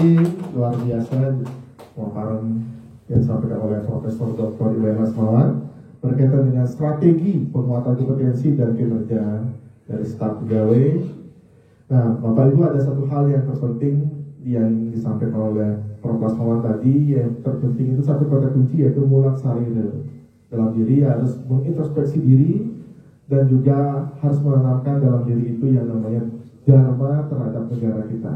Luar biasa pemaparan yang disampaikan oleh Profesor Dr. Iwan Asmawan berkaitan dengan strategi penguatan kompetensi dan kinerja dari staf pegawai. Nah, Bapak Ibu, ada satu hal yang terpenting yang disampaikan oleh Prof. Asmawan tadi. Yang terpenting itu satu kata kunci, yaitu mulak sarira. Dalam diri harus mengintrospeksi diri dan juga harus menanamkan dalam diri itu yang namanya dharma terhadap negara kita,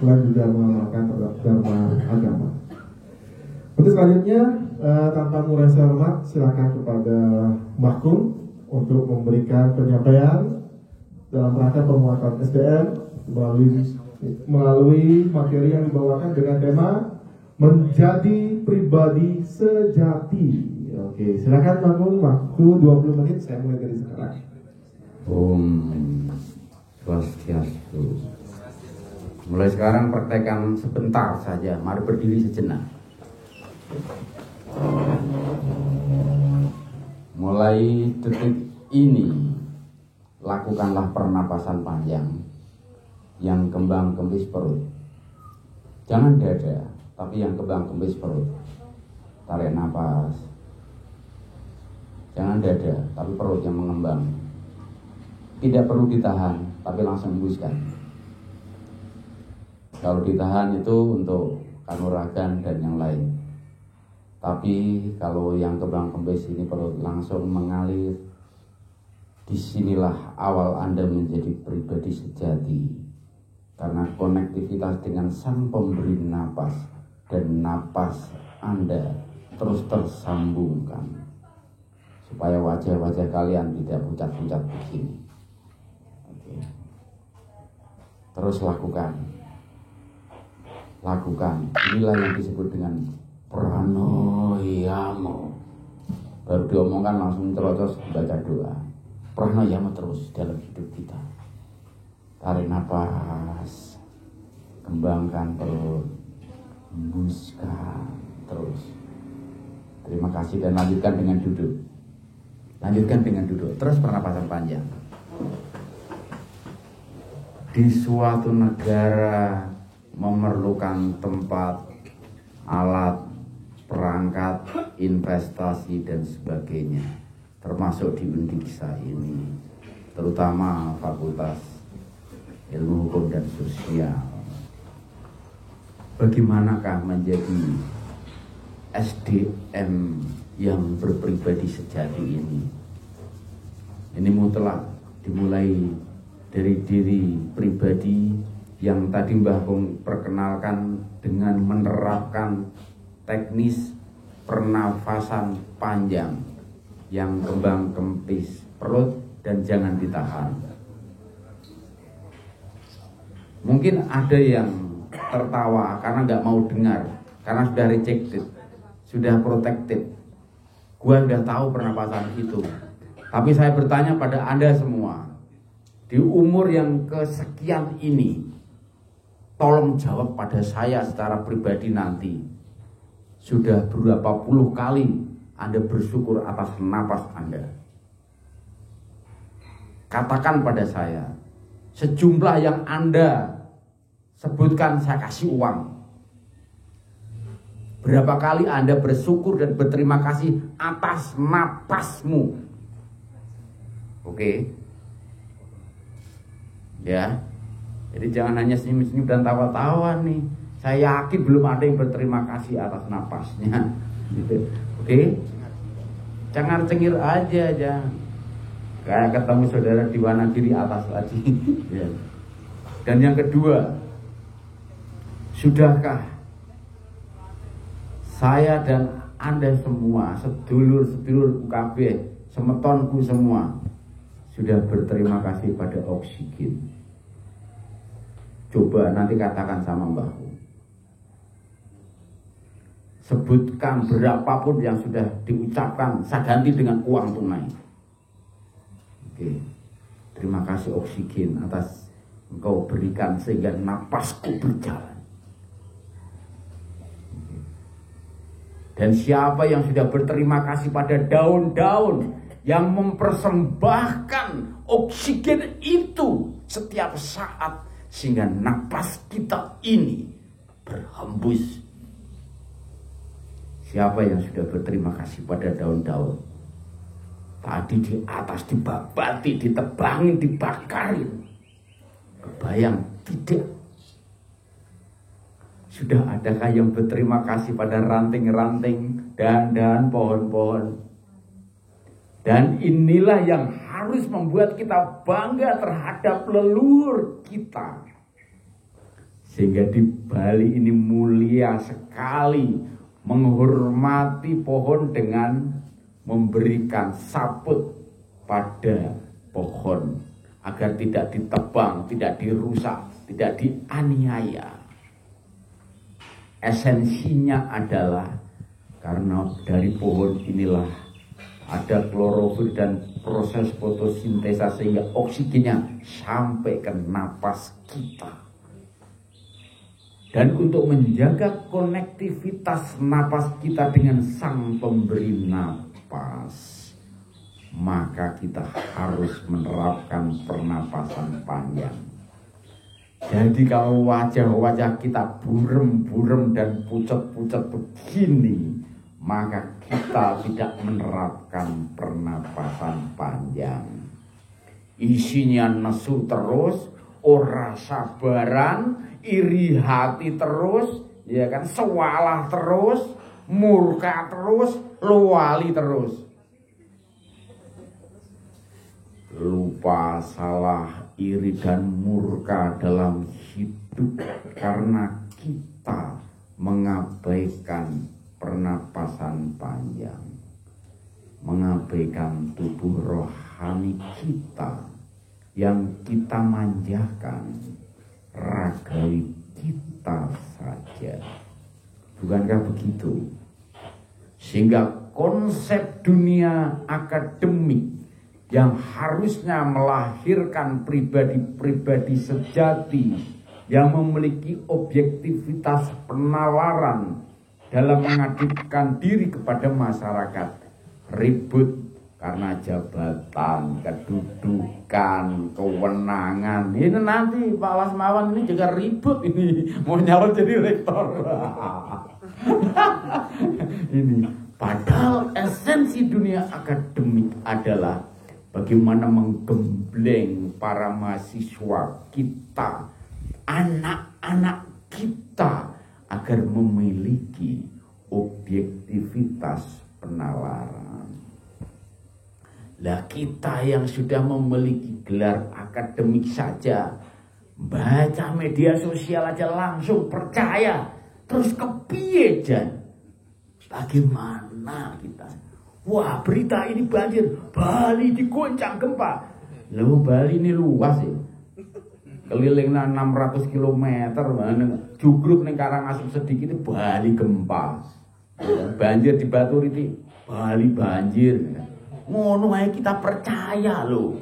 selain juga mengamalkan terhadap dharma agama. Untuk selanjutnya, tanpa mulai saya hormat, silakan kepada Mbah Kun untuk memberikan penyampaian dalam rangka penguatan SDM melalui materi yang dibawakan dengan tema menjadi pribadi sejati. Oke, silakan Mbah Kun, waktu 20 menit, saya mulai dari sekarang. Om Swastiastu. Mulai sekarang praktekkan sebentar saja, mari berdiri sejenak. Mulai detik ini, lakukanlah pernapasan panjang yang kembang kempis perut. Jangan dada, tapi yang kembang kempis perut. Tarik napas. Jangan dada, tapi perut yang mengembang. Tidak perlu ditahan, tapi langsung hembuskan. Kalau ditahan itu untuk kanuragan dan yang lain. Tapi kalau yang kembang kempis ini perut langsung mengalir. Disinilah awal Anda menjadi pribadi sejati. Karena konektivitas dengan sang pemberi napas dan napas Anda terus tersambungkan. Supaya wajah-wajah kalian tidak pucat-pucat begini. Oke. Terus lakukan. Inilah yang disebut dengan pranoyama. Baru diomongkan langsung terocos baca doa. Pranoyama terus dalam hidup kita. Tarik nafas, kembangkan perut, hembuskan terus. Terima kasih dan lanjutkan dengan duduk. Terus pernapasan panjang. Di suatu negara memerlukan tempat, alat, perangkat, investasi dan sebagainya, termasuk di Undiksa ini, terutama Fakultas Ilmu Hukum dan Sosial. Bagaimanakah menjadi SDM yang berpribadi sejati ini? Ini mutlak dimulai dari diri pribadi yang tadi Mbah Kun perkenalkan dengan menerapkan teknis pernafasan panjang yang kembang kempis perut dan jangan ditahan. Mungkin ada yang tertawa karena nggak mau dengar, karena sudah rejected, sudah protected. Gua udah tahu pernapasan itu. Tapi saya bertanya pada Anda semua, di umur yang kesekian ini, tolong jawab pada saya secara pribadi nanti. Sudah berapa puluh kali Anda bersyukur atas napas Anda? Katakan pada saya, sejumlah yang Anda sebutkan saya kasih uang. Berapa kali Anda bersyukur dan berterima kasih atas napasmu? Oke. Ya. Jadi jangan hanya senyum-senyum dan tawa-tawa nih. Saya yakin belum ada yang berterima kasih atas napasnya. Gitu. Oke. Cengar-cengir aja. Kayak ketemu saudara di Wonogiri atas lagi. Ya. Dan yang kedua, sudahkah saya dan Anda semua, sedulur-sedulur UKB, semetonku semua, sudah berterima kasih pada oksigen? Coba nanti katakan sama Mbahku. Sebutkan berapapun yang sudah diucapkan, saya ganti dengan uang tunai. Oke. Terima kasih oksigen atas engkau berikan sehingga napasku berjalan. Dan siapa yang sudah berterima kasih pada daun-daun yang mempersembahkan oksigen itu setiap saat, sehingga napas kita ini berhembus. Siapa yang sudah berterima kasih pada daun-daun? Tadi di atas dibabati, ditebangin, dibakarin. Kebayang tidak? Sudah adakah yang berterima kasih pada ranting-ranting dan pohon-pohon? Dan inilah yang harus membuat kita bangga terhadap leluhur kita. Sehingga di Bali ini mulia sekali menghormati pohon dengan memberikan saput pada pohon agar tidak ditebang, tidak dirusak, tidak dianiaya. Esensinya adalah karena dari pohon inilah ada klorofil dan proses fotosintesa sehingga oksigennya sampai ke napas kita. Dan untuk menjaga konektivitas napas kita dengan sang pemberi napas, maka kita harus menerapkan pernapasan panjang. Jadi kalau wajah-wajah kita burem-burem dan pucat-pucat begini, maka kita tidak menerapkan pernapasan panjang. Isinya nesu terus, ora sabaran, iri hati terus, ya kan, sewalah terus, murka terus, luali terus. Lupa, salah, iri dan murka dalam hidup karena kita mengabaikan pernapasan panjang, mengabaikan tubuh rohani kita yang kita manjakan, ragawi kita saja. Bukankah begitu? Sehingga konsep dunia akademik yang harusnya melahirkan pribadi-pribadi sejati yang memiliki objektivitas penalaran dalam mengabdikan diri kepada masyarakat, ribut karena jabatan, kedudukan, kewenangan. Ini nanti Pak Lasmawan ini juga ribut ini mau nyalon jadi rektor. Ini padahal esensi dunia akademik adalah bagaimana menggembleng para mahasiswa kita, anak-anak kita agar memiliki objektivitas penalaran. Lah kita yang sudah memiliki gelar akademik saja, baca media sosial aja langsung percaya, terus kepiye jan? Bagaimana kita? Wah, berita ini banjir, Bali diguncang gempa. Loh, Bali ini luas ya. Kelilingnya 600 km, jugruk ning Karangasem sedikit Bali gempa. Banjir di Batu Riti, Bali banjir. Ngono ae kita percaya loh.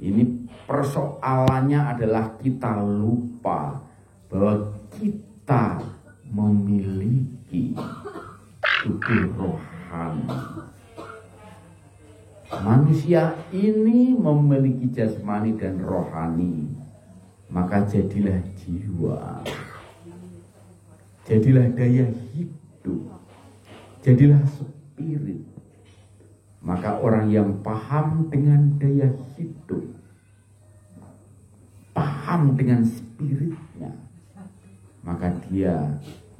Ini persoalannya adalah kita lupa bahwa kita memiliki tubuh rohani. Manusia ini memiliki jasmani dan rohani, maka jadilah jiwa, jadilah daya hidup, jadilah spirit. Maka orang yang paham dengan daya hidup, paham dengan spiritnya, maka dia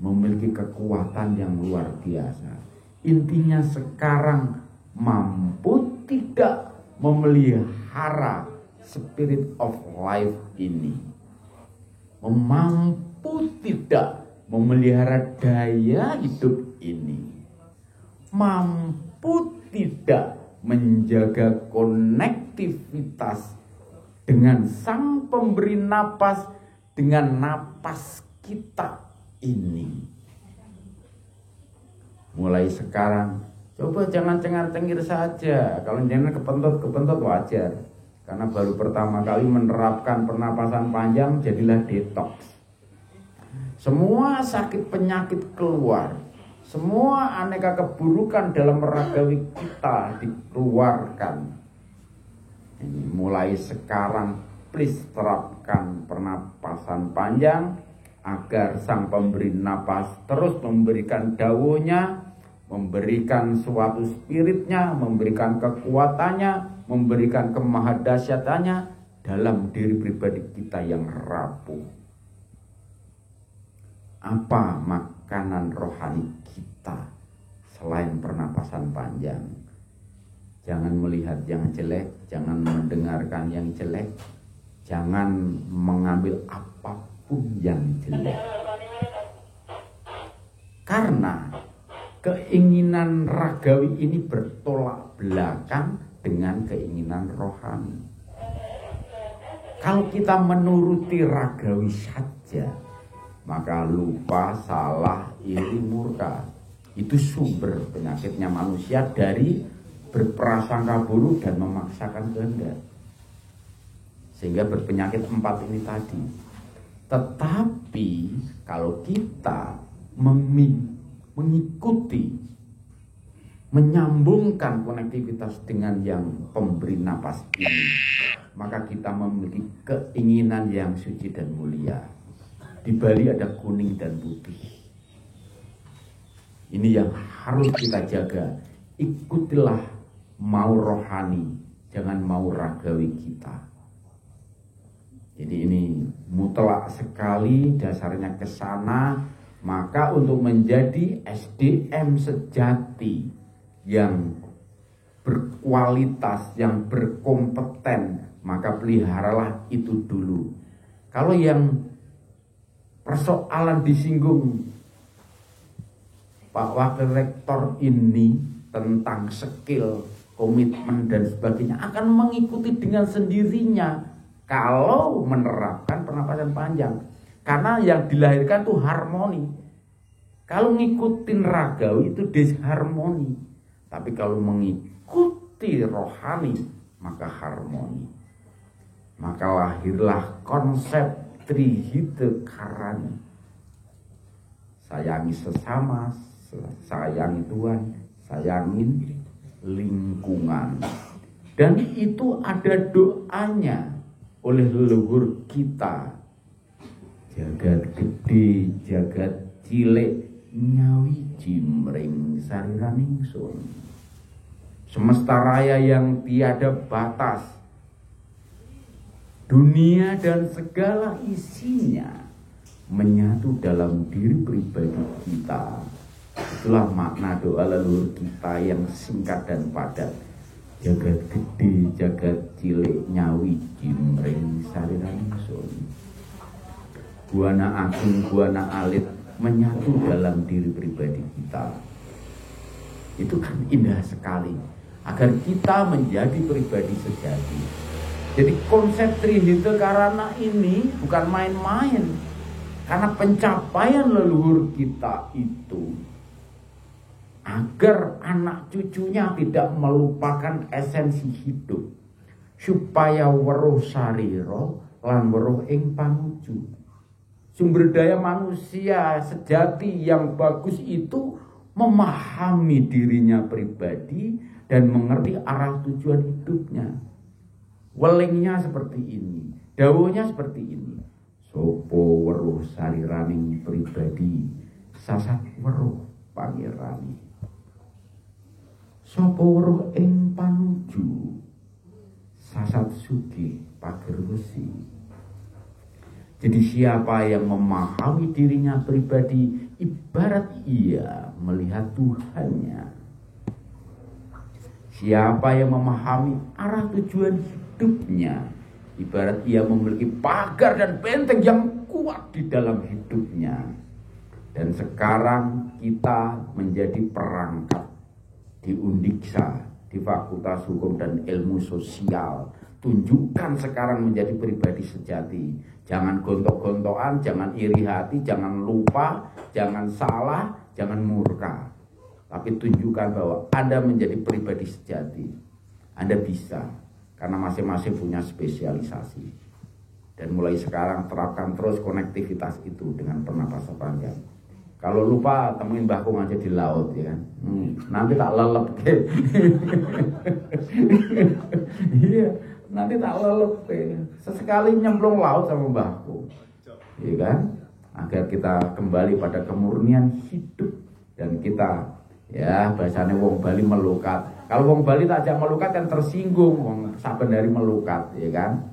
memiliki kekuatan yang luar biasa. Intinya sekarang mampu tidak memelihara spirit of life ini, mampu tidak memelihara daya hidup ini, mampu tidak menjaga konektivitas dengan sang pemberi napas, dengan napas kita ini. Mulai sekarang coba jangan cengar-cengir saja. Kalau jangan kepentot wajar, karena baru pertama kali menerapkan pernapasan panjang, jadilah detox. Semua sakit penyakit keluar, semua aneka keburukan dalam ragawi kita dikeluarkan. Ini mulai sekarang please terapkan pernapasan panjang agar Sang Pemberi Napas terus memberikan dawuhnya, memberikan suatu spiritnya, memberikan kekuatannya, memberikan kemahadahsyatannya dalam diri pribadi kita yang rapuh. Apa makanan rohani kita selain pernapasan panjang? Jangan melihat yang jelek, jangan mendengarkan yang jelek, jangan mengambil apapun yang jelek. Karena keinginan ragawi ini bertolak belakang dengan keinginan rohani. Kalau kita menuruti ragawi saja, maka lupa, salah, iri, murka. Itu sumber penyakitnya manusia dari berprasangka buruk dan memaksakan kehendak. Sehingga berpenyakit 4 ini tadi. Tetapi kalau kita mengikuti, menyambungkan konektivitas dengan yang pemberi napas ini, maka kita memiliki keinginan yang suci dan mulia. Di Bali ada kuning dan putih. Ini yang harus kita jaga. Ikutilah mau rohani, jangan mau ragawi kita. Jadi ini mutlak sekali, dasarnya ke sana. Maka untuk menjadi SDM sejati yang berkualitas, yang berkompeten, maka peliharalah itu dulu. Kalau yang persoalan disinggung Pak Wakil Rektor ini tentang skill, komitmen dan sebagainya akan mengikuti dengan sendirinya kalau menerapkan pernapasan panjang. Karena yang dilahirkan itu harmoni. Kalau ngikutin ragawi itu disharmoni. Tapi kalau mengikuti rohani maka harmoni. Maka lahirlah konsep Trihita Karana. Sayangi sesama, sayangi Tuhan, sayangin lingkungan. Dan itu ada doanya oleh leluhur kita. Jagat gede, jagat cilik, nyawi jimring sariraningsun. Semesta raya yang tiada batas, dunia dan segala isinya menyatu dalam diri pribadi kita. Itulah makna doa leluhur kita yang singkat dan padat. Jagat gede, jagat cilik, nyawi jimring sariraningsun. Buana agung, buana alit menyatu dalam diri pribadi kita. Itu kan indah sekali. Agar kita menjadi pribadi sejati. Jadi konsep Trihita Karana ini bukan main-main. Karena pencapaian leluhur kita itu agar anak cucunya tidak melupakan esensi hidup, supaya weruh sarira lan weruh ing panuju. Sumber daya manusia sejati yang bagus itu memahami dirinya pribadi dan mengerti arah tujuan hidupnya. Welingnya seperti ini, dawuhnya seperti ini. Sopo weruh sariraning pribadi, sasat weruh pangirani. Sopo weruh ing panuju, sasat sugih pager wesi. Jadi siapa yang memahami dirinya pribadi, ibarat ia melihat Tuhannya. Siapa yang memahami arah tujuan hidupnya, ibarat ia memiliki pagar dan benteng yang kuat di dalam hidupnya. Dan sekarang kita menjadi perangkat di Undiksa, di Fakultas Hukum dan Ilmu Sosial. Tunjukkan sekarang menjadi pribadi sejati. Jangan gontok-gontokan, jangan iri hati, jangan lupa, jangan salah, jangan murka. Tapi tunjukkan bahwa Anda menjadi pribadi sejati. Anda bisa, karena masing-masing punya spesialisasi. Dan mulai sekarang terapkan terus konektivitas itu dengan pernapasan panjang. Kalau lupa temuin Mbah Kung aja di laut ya kan. Nanti tak lelep. Iya, nanti tak lelep. Sesekali nyemplung laut sama Mbah Kung. Iya kan? agar kita kembali pada kemurnian hidup dan kita, ya bahasanya wong Bali melukat. Kalau wong Bali tak ajak melukat kan tersinggung, wong saben dari melukat, ya kan.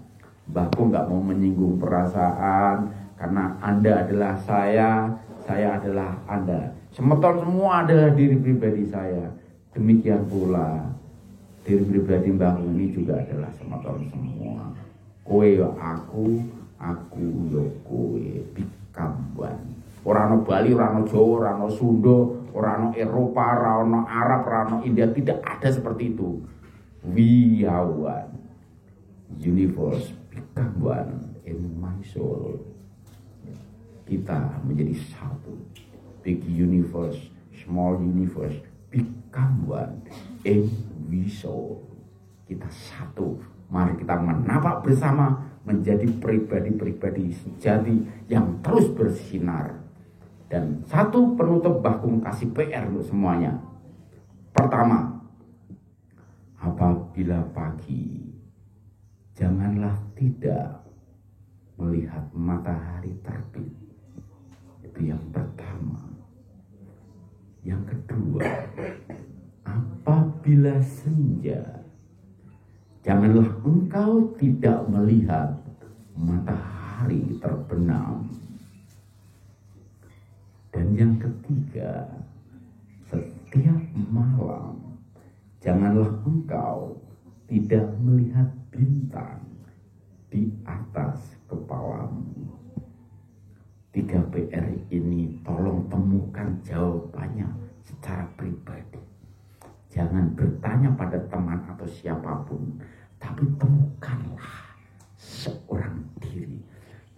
Mbahku nggak mau menyinggung perasaan karena Anda adalah saya adalah Anda. Semeton semua adalah diri pribadi saya. Demikian pula diri pribadi Mbahku ini juga adalah semeton semua. Kowe yo aku yo kowe. Kambuan. Ora ono Bali, ora ono Jawa, ora ono Sunda, ora ono Eropa, ora ono Arab, ora ono India, tidak ada seperti itu. We are one. Universe become one in my soul. Kita menjadi satu. Big universe, small universe become one in we soul. Kita satu. Mari kita menapak bersama menjadi pribadi-pribadi sejati yang terus bersinar. Dan satu penutup Mbahku kasih PR untuk semuanya. Pertama, apabila pagi, janganlah tidak melihat matahari terbit. Itu yang pertama. Yang kedua, apabila senja, janganlah engkau tidak melihat matahari terbenam. Dan yang ketiga, setiap malam, janganlah engkau tidak melihat bintang di atas kepalamu. 3 PR ini tolong temukan jawabannya secara pribadi. Jangan bertanya pada teman atau siapapun, tapi temukanlah seorang diri.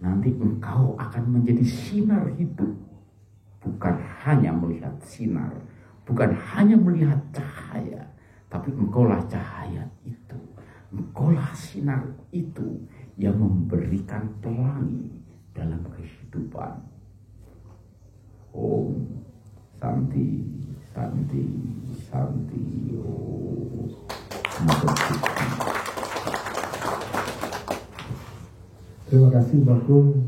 Nanti engkau akan menjadi sinar hidup. Bukan hanya melihat sinar, bukan hanya melihat cahaya, tapi engkaulah cahaya itu. Engkaulah sinar itu yang memberikan pelangi dalam kehidupan. Om Santi, Santi, Santi. Terima kasih Mbahku.